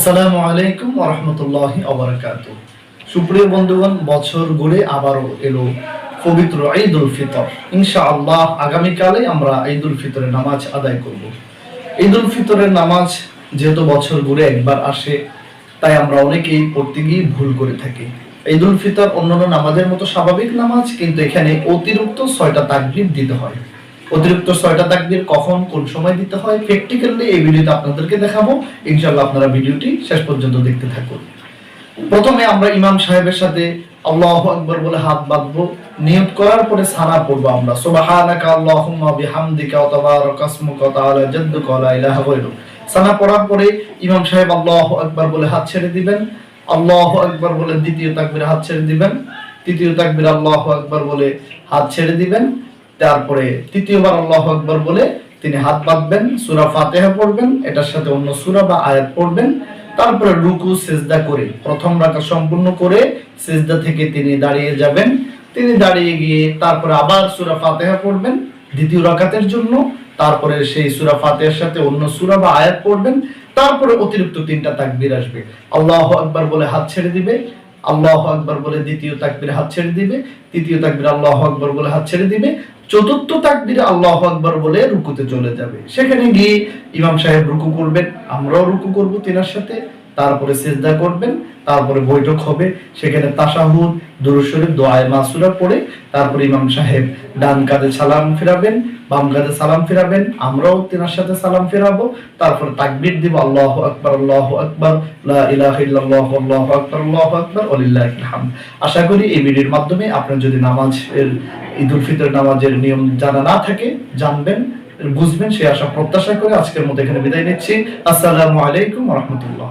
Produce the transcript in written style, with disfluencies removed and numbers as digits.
আসসালামু আলাইকুম ওয়া রাহমাতুল্লাহি ওয়া বারাকাতুহু। সুপ্রিয় বন্ধুগণ, বছর ঘুরে আবারও এলো পবিত্র ঈদুল ফিতর। ইনশাআল্লাহ আগামীকালে আমরা ঈদুল ফিতরের নামাজ আদায় করব। ঈদুল ফিতরের নামাজ যেহেতু বছর ঘুরে একবার আসে, তাই আমরা অনেকেই পড়তে গিয়ে ভুল করে থাকি। ঈদুল ফিতর অন্যান্য নামাজের মতো স্বাভাবিক নামাজ, কিন্তু এখানে অতিরিক্ত 6টা তাকবীর দিতে হয়। অতিরিক্ত 6টা তাকবীর কখন কোন সময় দিতে হয় প্র্যাকটিক্যালি এই ভিডিওতে আপনাদেরকে দেখাবো। ইনশাআল্লাহ আপনারা ভিডিওটি শেষ পর্যন্ত দেখতে থাকুন। প্রথমে আমরা ইমাম সাহেবের সাথে আল্লাহু আকবার বলে হাত বাঁধবো। নিয়ত করার পরে সানা পড়বো আমরা, সুবহানাকা আল্লাহুম্মা বিহামদিকা ওয়া তাবারাকা ইসমুকা ওয়া তাআলা জাদ্দুকা ওয়া লা ইলাহা গায়রুক। সানা পড়ার পরে ইমাম সাহেব আল্লাহু আকবার বলে হাত ছেড়ে দিবেন। আল্লাহু আকবার বলে দ্বিতীয় তাকবীরে হাত ছেড়ে দিবেন। তৃতীয় তাকবীর আল্লাহু আকবার বলে হাত ছেড়ে দিবেন। তারপরে তৃতীয়বার আল্লাহু আকবার বলে তিনি হাত বাঁধবেন, সূরা ফাতিহা পড়বেন, এটার সাথে অন্য সূরা বা আয়াত পড়বেন। তারপরে রুকু সিজদা করে প্রথম রাকাত সম্পূর্ণ করে সিজদা থেকে তিনি দাঁড়িয়ে যাবেন। তিনি দাঁড়িয়ে গিয়ে তারপরে আবার সূরা ফাতিহা পড়বেন দ্বিতীয় রাকাতের জন্য। তারপরে সেই সূরা ফাতিহার সাথে অন্য সূরা বা আয়াত পড়বেন। তারপরে অতিরিক্ত 3টা তাকবীর আসবে। আল্লাহু আকবার বলে হাত ছেড়ে দিবে, আল্লাহু আকবার বলে দ্বিতীয় তাকবীরে হাত ছেড়ে দিবে, তৃতীয় তাকবীরে আল্লাহু আকবার বলে হাত ছেড়ে দিবে, চতুর্থ তাকবীরে আল্লাহু আকবার বলে রুকুতে চলে যাবে। সেখানে গিয়ে ইমাম সাহেব রুকু করবেন, আমরাও রুকু করব তিনার সাথে। তারপরে সিজদা করবেন, তারপরে বৈঠক হবে। সেখানে তাশাহুদ, দুরূদ শরীফ, দোয়ায়ে মাসুরা পড়ে তারপরে ইমাম সাহেব ডান কাঁধে সালাম ফিরাবেন, বাম কাঁধে সালাম ফিরাবেন, আমরাও তিনার সাথে সালাম ফিরাবো। তারপর তাকবীর দিব, আল্লাহু আকবার, লা ইলাহা ইল্লাল্লাহ, আল্লাহু আকবার, ওয়ালিল্লাহিল হামদ। আশা করি এই ভিডিওর মাধ্যমে আপনার যদি নামাজের ঈদুল ফিতর নামাজের নিয়ম জানা না থাকে, জানবেন, বুঝবেন, সেই আশা প্রত্যাশা করে আজকের মতো এখানে বিদায় নিচ্ছি। আসসালামু আলাইকুম ওয়া রাহমাতুল্লাহ।